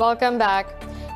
Welcome back.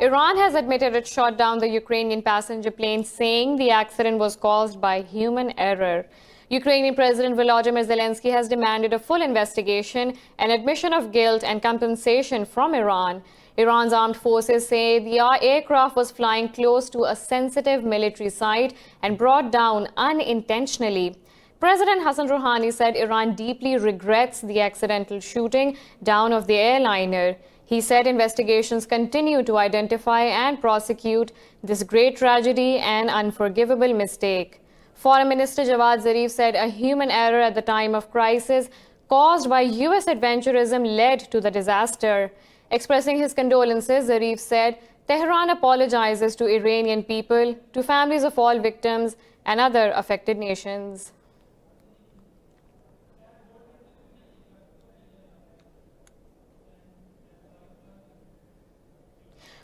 Iran has admitted it shot down the Ukrainian passenger plane, saying the accident was caused by human error. Ukrainian President Volodymyr Zelensky has demanded a full investigation, an admission of guilt and compensation from Iran. Iran's armed forces say the aircraft was flying close to a sensitive military site and brought down unintentionally. President Hassan Rouhani said Iran deeply regrets the accidental shooting down of the airliner. He said investigations continue to identify and prosecute this great tragedy and unforgivable mistake. Foreign Minister Javad Zarif said a human error at the time of crisis caused by U.S. adventurism led to the disaster. Expressing his condolences, Zarif said Tehran apologizes to Iranian people, to families of all victims and other affected nations.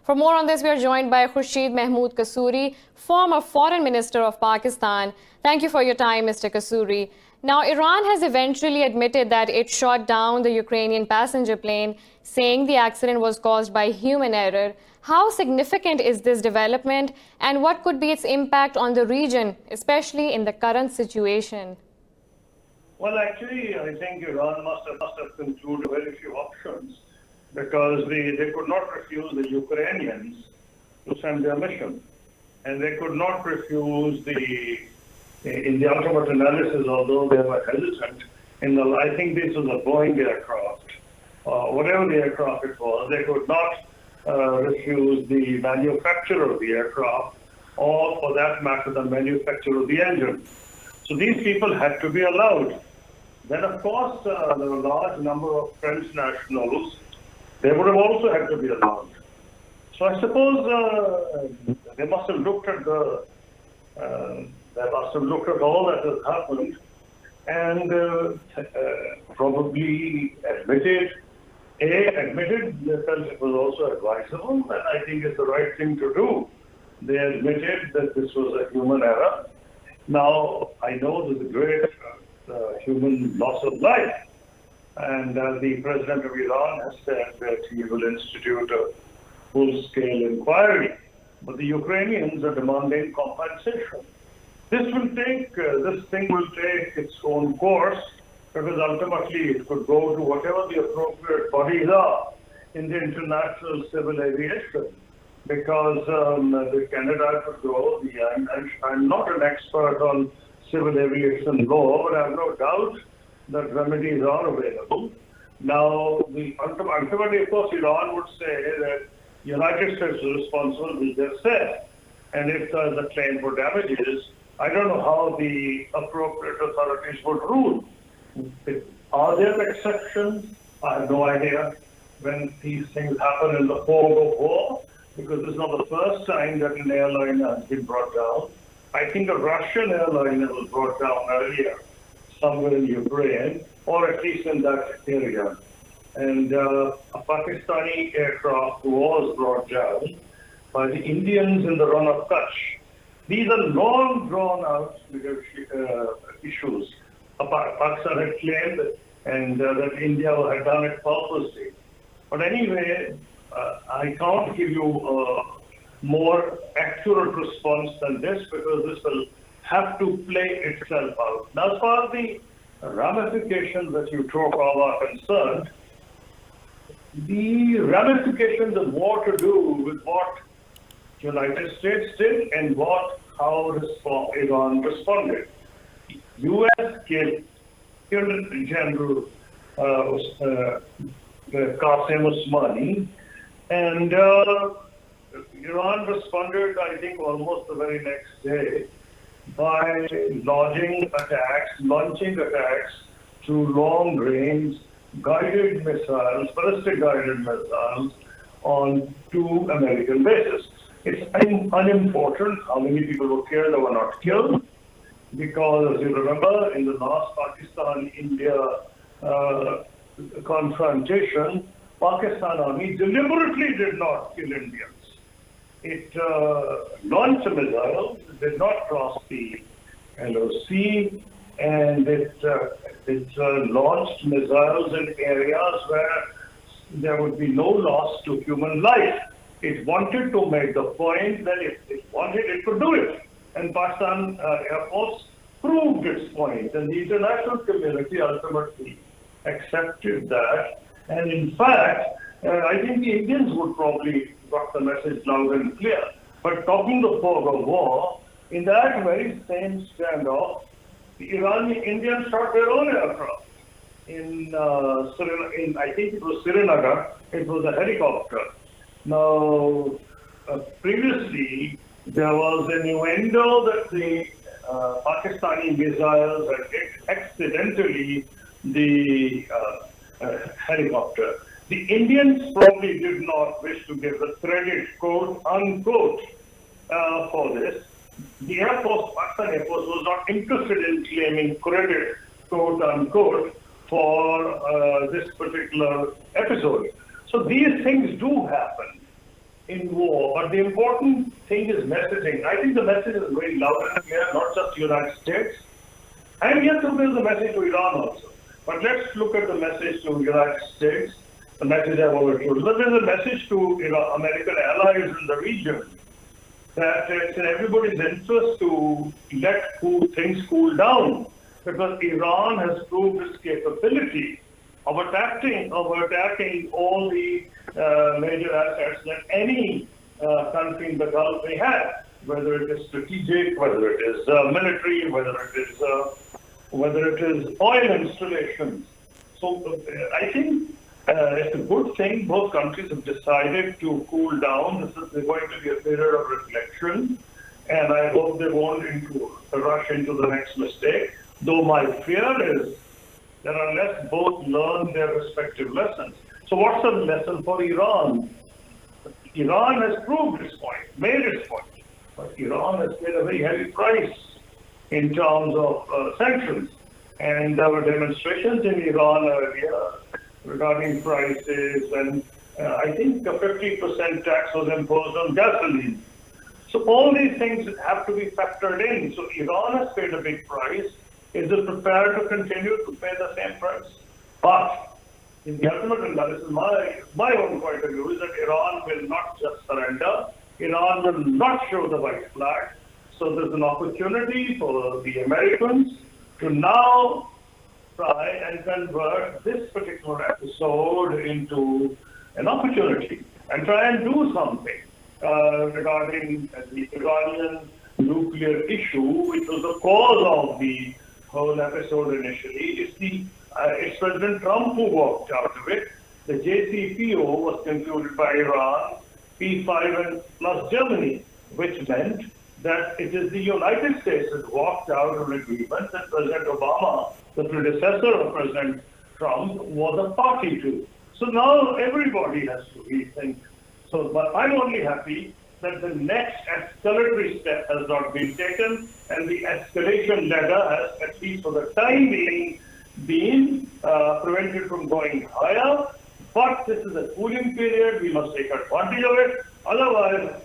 For more on this, we are joined by Mahmoud Kasoori, former Foreign Minister of Pakistan. Thank you for your time, Mr. Kasoori. Now, Iran has eventually admitted that it shot down the Ukrainian passenger plane, saying the accident was caused by human error. How significant is this development, and what could be its impact on the region, especially in the current situation? Well, actually, I think Iran must have concluded very few options, because they could not refuse the Ukrainians to send their mission. And they could not refuse in the ultimate analysis, although they were hesitant, I think this was a Boeing aircraft, whatever the aircraft it was, they could not refuse the manufacturer of the aircraft, or for that matter, the manufacturer of the engine. So these people had to be allowed. Then, of course, there were a large number of French nationals. They would have also had to be allowed. So I suppose they must have looked at all that has happened, and probably admitted they felt it was also advisable, and I think it's the right thing to do. They admitted that this was a human error. Now, I know there's a great human loss of life. And the president of Iran has said that he will institute a full-scale inquiry. But the Ukrainians are demanding compensation. This thing will take its own course, because ultimately it could go to whatever the appropriate bodies are in the international civil aviation. Because the Canada could go, I'm not an expert on civil aviation law, but I have no doubt that remedies are available. Now, ultimately, of course, Iran would say that the United States is responsible, we just said. And if there's a claim for damages, I don't know how the appropriate authorities would rule. Are there exceptions? I have no idea when these things happen in the fog of war, because this is not the first time that an airline has been brought down. I think a Russian airliner was brought down earlier, somewhere in Ukraine, or at least in that area. And a Pakistani aircraft was brought down by the Indians in the run of Kutch. These are long drawn out issues. Pakistan had claimed and that India had done it purposely. But anyway, I can't give you a more accurate response than this, because this will have to play itself out. Now, as far as the ramifications that you talk of are concerned, the ramifications have more to do with what the United States did and how Iran responded. U.S. killed General Qasem Osmani, and Iran responded, I think, almost the very next day by launching attacks to long-range guided missiles, ballistic guided missiles, on 2 American bases. It's unimportant how many people were killed or were not killed, because as you remember, in the last Pakistan-India confrontation, Pakistan Army deliberately did not kill Indians. It launched a missile, did not cross the LOC, and it launched missiles in areas where there would be no loss to human life. It wanted to make the point that if it wanted, it could do it. And Pakistan Air Force proved its point, and the international community ultimately accepted that. And in fact, I think the Indians would probably got the message loud and clear. But talking the fog of war, in that very same standoff, the Iranian Indians shot their own aircraft. I think it was Srinagar, it was a helicopter. Now, previously, there was an innuendo that the Pakistani missiles had hit accidentally the helicopter. The Indians probably did not wish to give the credit, quote, unquote, for this. The Air Force, Pakistan Air Force, was not interested in claiming credit, quote, unquote, for this particular episode. So these things do happen in war, but the important thing is messaging. I think the message is very loud and clear, not just the United States. And yet there is a message to Iran also. But let's look at the message to the United States, the message I've already told you. But there's a message to American allies in the region that it's in everybody's interest to let things cool down, because Iran has proved its capability of attacking all the major assets that any country in the Gulf may have, whether it is strategic, whether it is military, whether it is oil installations. So I think it's a good thing both countries have decided to cool down. This is going to be a period of reflection, and I hope they won't rush into the next mistake. Though my fear is that unless both learn their respective lessons. So what's the lesson for Iran? Iran has proved its point, made its point, but Iran has paid a very heavy price in terms of sanctions. And there were demonstrations in Iran earlier regarding prices, and I think a 50% tax was imposed on gasoline. So all these things have to be factored in. So Iran has paid a big price. Is it prepared to continue to pay the same price? But in the ultimate analysis, my own point of view is that Iran will not just surrender. Iran will not show the white flag. So there's an opportunity for the Americans to now try and convert this particular episode into an opportunity and try and do something regarding the Iranian nuclear issue, which was the cause of the whole episode initially. It's President Trump who walked out of it. The JCPO was concluded by Iran, P5 and plus Germany, which meant that it is the United States that walked out of an agreement that President Obama, the predecessor of President Trump, was a party to. So now everybody has to rethink. So, but I'm only happy that the next escalatory step has not been taken, and the escalation ladder has, at least for the time being, been prevented from going higher. But this is a cooling period. We must take advantage of it. Otherwise,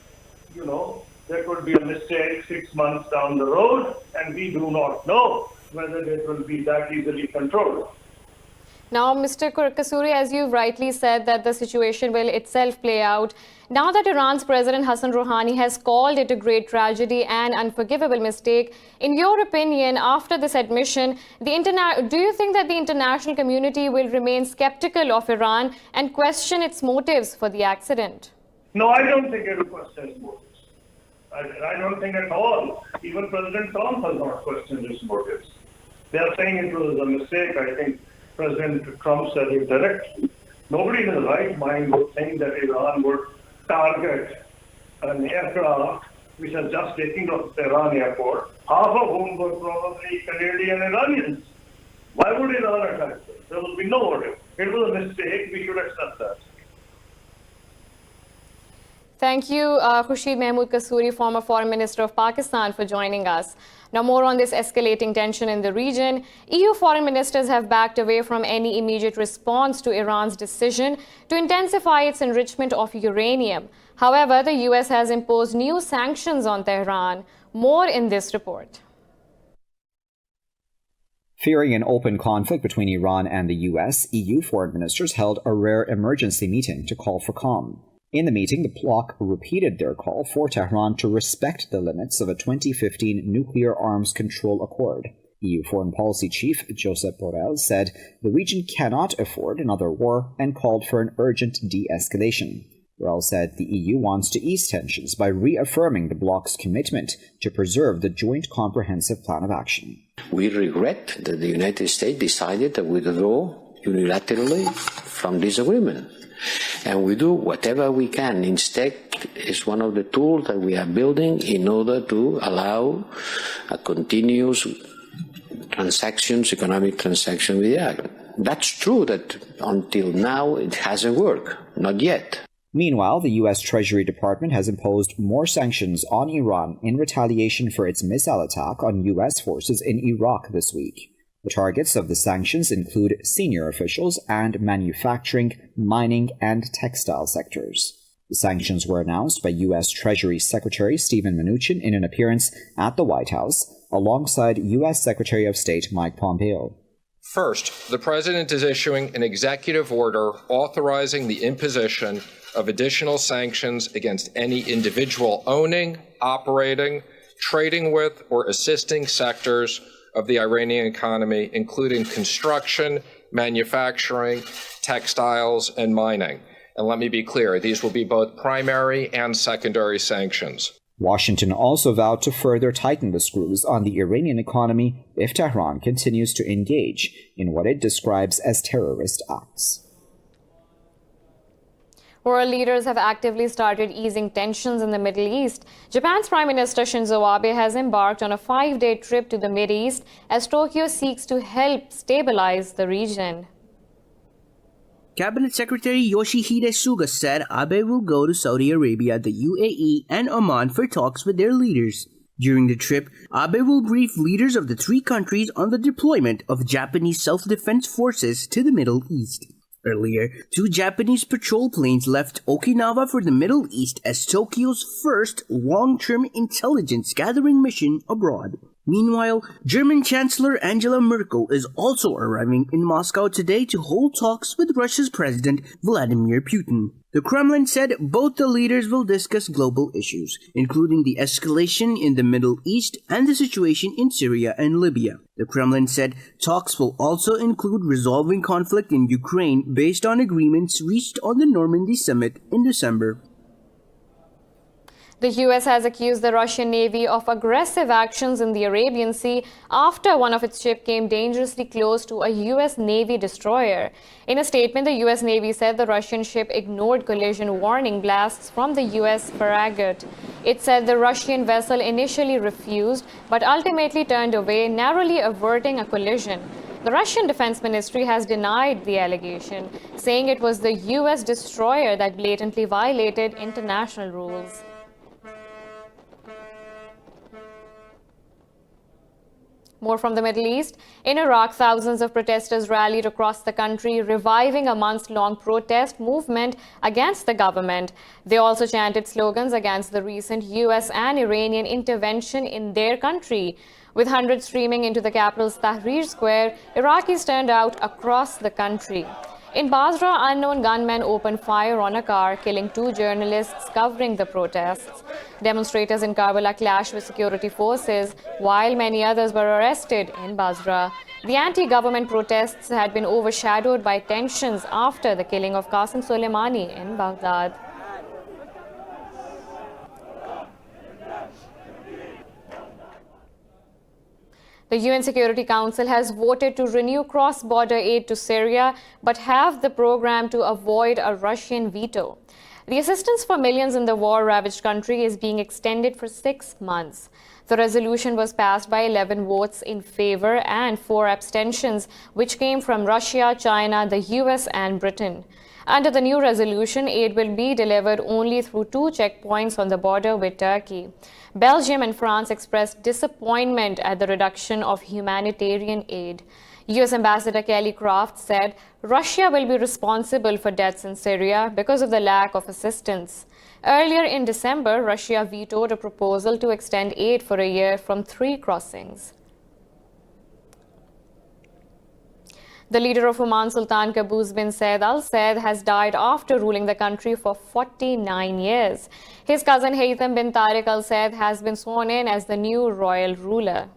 there could be a mistake 6 months down the road, and we do not know whether it will be that easily controlled. Now, Mr. Kasoori, as you rightly said, that the situation will itself play out. Now that Iran's President Hassan Rouhani has called it a great tragedy and unforgivable mistake, in your opinion, after this admission, do you think that the international community will remain skeptical of Iran and question its motives for the accident? No, I don't think it will question its motives. I don't think at all. Even President Trump has not questioned its motives. They are saying it was a mistake. I think President Trump said it directly. Nobody in his right mind would think that Iran would target an aircraft which has just taken off Tehran airport, half of whom were probably Canadian Iranians. Why would Iran attack them? There will be no motive. It was a mistake. We should accept that. Thank you, Mahmoud Kasoori, former Foreign Minister of Pakistan, for joining us. Now, more on this escalating tension in the region. EU foreign ministers have backed away from any immediate response to Iran's decision to intensify its enrichment of uranium. However, the US has imposed new sanctions on Tehran. More in this report. Fearing an open conflict between Iran and the US, EU foreign ministers held a rare emergency meeting to call for calm. In the meeting, the bloc repeated their call for Tehran to respect the limits of a 2015 nuclear arms control accord. EU Foreign Policy Chief Josep Borrell said the region cannot afford another war and called for an urgent de-escalation. Borrell said the EU wants to ease tensions by reaffirming the bloc's commitment to preserve the Joint Comprehensive Plan of Action. We regret that the United States decided to withdraw unilaterally from this agreement. And we do whatever we can. Instead, it's one of the tools that we are building in order to allow a continuous economic transaction with Iraq. That's true that until now it hasn't worked, not yet. Meanwhile, the U.S. Treasury Department has imposed more sanctions on Iran in retaliation for its missile attack on U.S. forces in Iraq this week. The targets of the sanctions include senior officials and manufacturing, mining, and textile sectors. The sanctions were announced by U.S. Treasury Secretary Steven Mnuchin in an appearance at the White House, alongside U.S. Secretary of State Mike Pompeo. First, the President is issuing an executive order authorizing the imposition of additional sanctions against any individual owning, operating, trading with, or assisting sectors of the Iranian economy, including construction, manufacturing, textiles, and mining. And let me be clear, these will be both primary and secondary sanctions. Washington also vowed to further tighten the screws on the Iranian economy if Tehran continues to engage in what it describes as terrorist acts. World leaders have actively started easing tensions in the Middle East. Japan's Prime Minister Shinzo Abe has embarked on a 5-day trip to the Middle East as Tokyo seeks to help stabilize the region. Cabinet Secretary Yoshihide Suga said Abe will go to Saudi Arabia, the UAE, and Oman for talks with their leaders. During the trip, Abe will brief leaders of the three countries on the deployment of Japanese self-defense forces to the Middle East. Earlier, 2 Japanese patrol planes left Okinawa for the Middle East as Tokyo's first long-term intelligence gathering mission abroad. Meanwhile, German Chancellor Angela Merkel is also arriving in Moscow today to hold talks with Russia's President Vladimir Putin. The Kremlin said both the leaders will discuss global issues, including the escalation in the Middle East and the situation in Syria and Libya. The Kremlin said talks will also include resolving conflict in Ukraine based on agreements reached on the Normandy summit in December. The U.S. has accused the Russian Navy of aggressive actions in the Arabian Sea after one of its ships came dangerously close to a U.S. Navy destroyer. In a statement, the U.S. Navy said the Russian ship ignored collision warning blasts from the U.S. frigate. It said the Russian vessel initially refused, but ultimately turned away, narrowly averting a collision. The Russian Defense Ministry has denied the allegation, saying it was the U.S. destroyer that blatantly violated international rules. More from the Middle East. In Iraq, thousands of protesters rallied across the country, reviving a months-long protest movement against the government. They also chanted slogans against the recent U.S. and Iranian intervention in their country. With hundreds streaming into the capital's Tahrir Square, Iraqis turned out across the country. In Basra, unknown gunmen opened fire on a car, killing 2 journalists covering the protests. Demonstrators in Karbala clashed with security forces, while many others were arrested in Basra. The anti-government protests had been overshadowed by tensions after the killing of Qasem Soleimani in Baghdad. The UN Security Council has voted to renew cross-border aid to Syria, but halve the program to avoid a Russian veto. The assistance for millions in the war-ravaged country is being extended for 6 months. The resolution was passed by 11 votes in favor and 4 abstentions, which came from Russia, China, the US, and Britain. Under the new resolution, aid will be delivered only through 2 checkpoints on the border with Turkey. Belgium and France expressed disappointment at the reduction of humanitarian aid. U.S. Ambassador Kelly Craft said Russia will be responsible for deaths in Syria because of the lack of assistance. Earlier in December, Russia vetoed a proposal to extend aid for a year from 3 crossings. The leader of Oman, Sultan Qaboos bin Said Al Said, has died after ruling the country for 49 years. His cousin Haytham bin Tariq Al Said has been sworn in as the new royal ruler.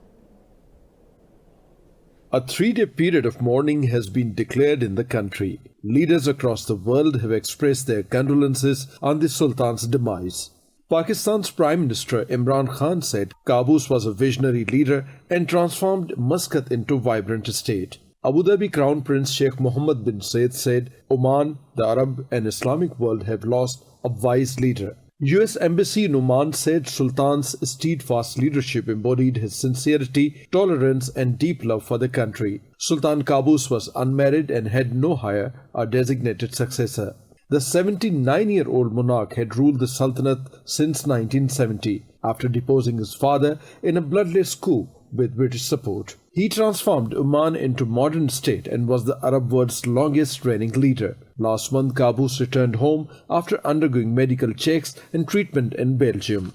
A 3-day period of mourning has been declared in the country. Leaders across the world have expressed their condolences on the Sultan's demise. Pakistan's Prime Minister Imran Khan said Qaboos was a visionary leader and transformed Muscat into a vibrant state. Abu Dhabi Crown Prince Sheikh Mohammed bin Zayed said Oman, the Arab and Islamic world have lost a wise leader. US Embassy in Oman said Sultan's steadfast leadership embodied his sincerity, tolerance and deep love for the country. Sultan Qaboos was unmarried and had no heir or designated successor. The 79-year-old monarch had ruled the Sultanate since 1970 after deposing his father in a bloodless coup with British support. He transformed Oman into a modern state and was the Arab world's longest reigning leader. Last month, Qaboos returned home after undergoing medical checks and treatment in Belgium.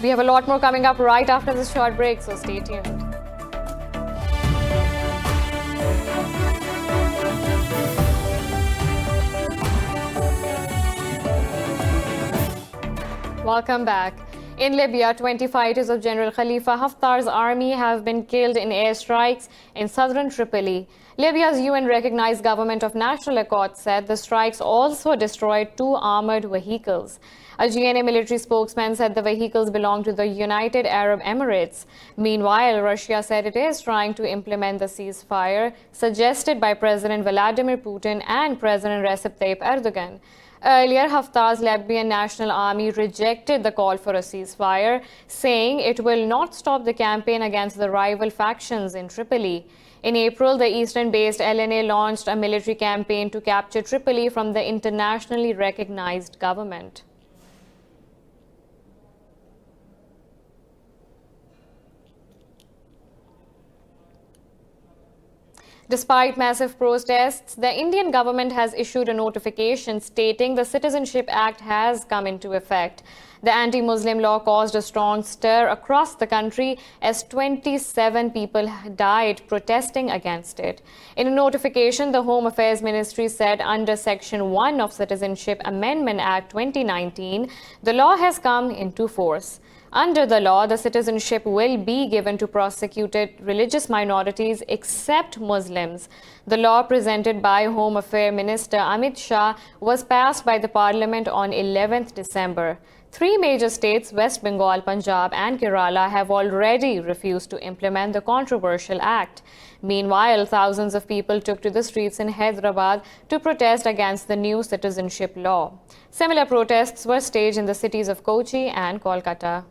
We have a lot more coming up right after this short break, so stay tuned. Welcome back. In Libya, 20 fighters of General Khalifa Haftar's army have been killed in airstrikes in southern Tripoli. Libya's UN-recognized Government of National Accord said the strikes also destroyed 2 armored vehicles. A GNA military spokesman said the vehicles belong to the United Arab Emirates. Meanwhile, Russia said it is trying to implement the ceasefire suggested by President Vladimir Putin and President Recep Tayyip Erdogan. Earlier, Haftar's Libyan National Army rejected the call for a ceasefire, saying it will not stop the campaign against the rival factions in Tripoli. In April, the eastern-based LNA launched a military campaign to capture Tripoli from the internationally recognized government. Despite massive protests, the Indian government has issued a notification stating the Citizenship Act has come into effect. The anti-Muslim law caused a strong stir across the country as 27 people died protesting against it. In a notification, the Home Affairs Ministry said under Section 1 of Citizenship Amendment Act 2019, the law has come into force. Under the law, the citizenship will be given to prosecuted religious minorities except Muslims. The law, presented by Home Affairs Minister Amit Shah, was passed by the Parliament on 11th December. 3 major states, West Bengal, Punjab and Kerala, have already refused to implement the controversial act. Meanwhile, thousands of people took to the streets in Hyderabad to protest against the new citizenship law. Similar protests were staged in the cities of Kochi and Kolkata.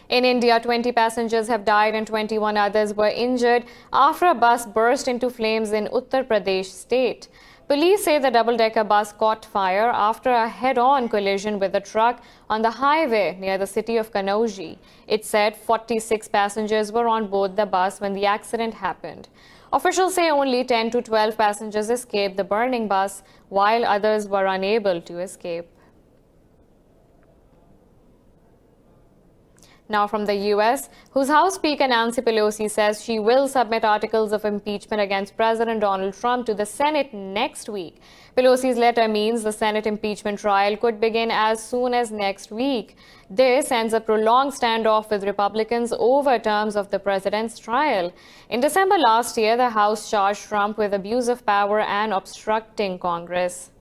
In India, 20 passengers have died and 21 others were injured after a bus burst into flames in Uttar Pradesh state. Police say the double-decker bus caught fire after a head-on collision with a truck on the highway near the city of Kanauji. It said 46 passengers were on board the bus when the accident happened. Officials say only 10 to 12 passengers escaped the burning bus, while others were unable to escape. Now from the U.S., whose House Speaker Nancy Pelosi says she will submit articles of impeachment against President Donald Trump to the Senate next week. Pelosi's letter means the Senate impeachment trial could begin as soon as next week. This ends a prolonged standoff with Republicans over terms of the president's trial. In December last year, the House charged Trump with abuse of power and obstructing Congress.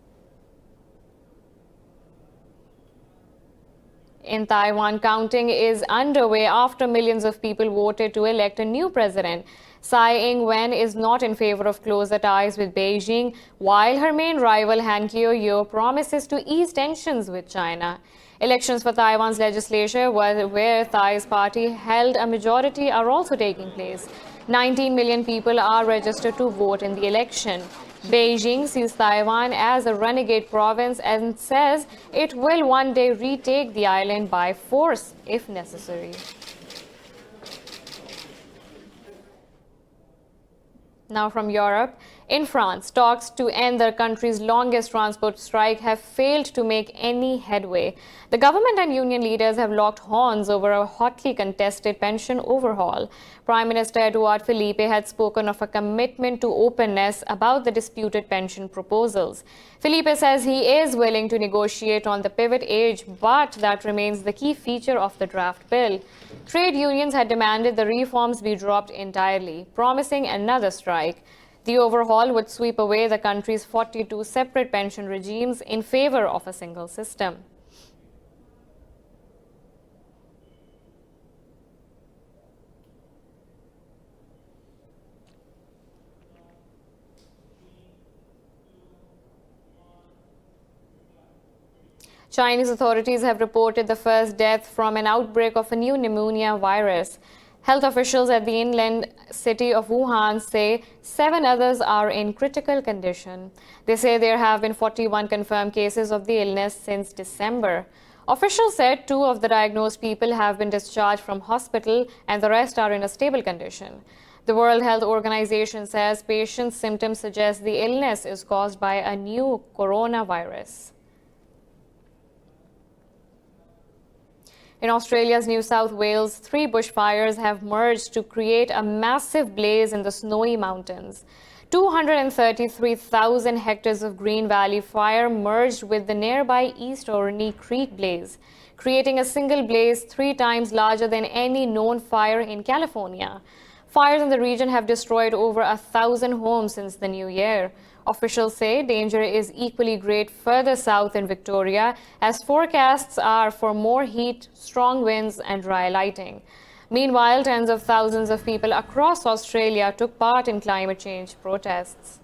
In Taiwan, counting is underway after millions of people voted to elect a new president. Tsai Ing-wen is not in favor of closer ties with Beijing, while her main rival Han Kuo-yu promises to ease tensions with China. Elections for Taiwan's legislature, where Tsai's party held a majority, are also taking place. 19 million people are registered to vote in the election. Beijing sees Taiwan as a renegade province and says it will one day retake the island by force if necessary. Now from Europe, In France, talks to end the country's longest transport strike have failed to make any headway. The government and union leaders have locked horns over a hotly contested pension overhaul. Prime Minister Edouard Philippe had spoken of a commitment to openness about the disputed pension proposals. Philippe says he is willing to negotiate on the pivot age, but that remains the key feature of the draft bill. Trade unions had demanded the reforms be dropped entirely, promising another strike. The overhaul would sweep away the country's 42 separate pension regimes in favor of a single system. Chinese authorities have reported the first death from an outbreak of a new pneumonia virus. Health officials at the inland city of Wuhan say 7 others are in critical condition. They say there have been 41 confirmed cases of the illness since December. Officials said 2 of the diagnosed people have been discharged from hospital and the rest are in a stable condition. The World Health Organization says patients' symptoms suggest the illness is caused by a new coronavirus. In Australia's New South Wales, 3 bushfires have merged to create a massive blaze in the snowy mountains. 233,000 hectares of Green Valley fire merged with the nearby East Orkney Creek blaze, creating a single blaze 3 times larger than any known fire in California. Fires in the region have destroyed over 1,000 homes since the new year. Officials say danger is equally great further south in Victoria, as forecasts are for more heat, strong winds and dry lighting. Meanwhile, tens of thousands of people across Australia took part in climate change protests.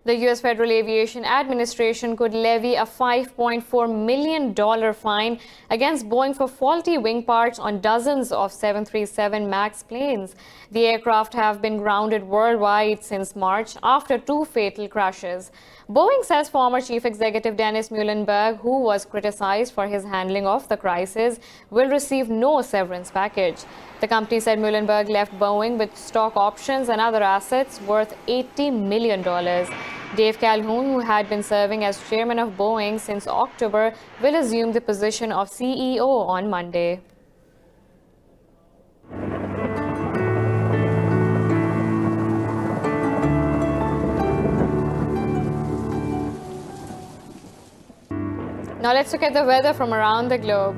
The U.S. Federal Aviation Administration could levy a $5.4 million fine against Boeing for faulty wing parts on dozens of 737 MAX planes. The aircraft have been grounded worldwide since March after 2 fatal crashes. Boeing says former Chief Executive Dennis Muilenburg, who was criticized for his handling of the crisis, will receive no severance package. The company said Muilenburg left Boeing with stock options and other assets worth $80 million. Dave Calhoun, who had been serving as chairman of Boeing since October, will assume the position of CEO on Monday. Now let's look at the weather from around the globe.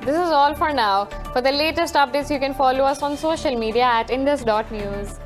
This is all for now. For the latest updates, you can follow us on social media at indus.news.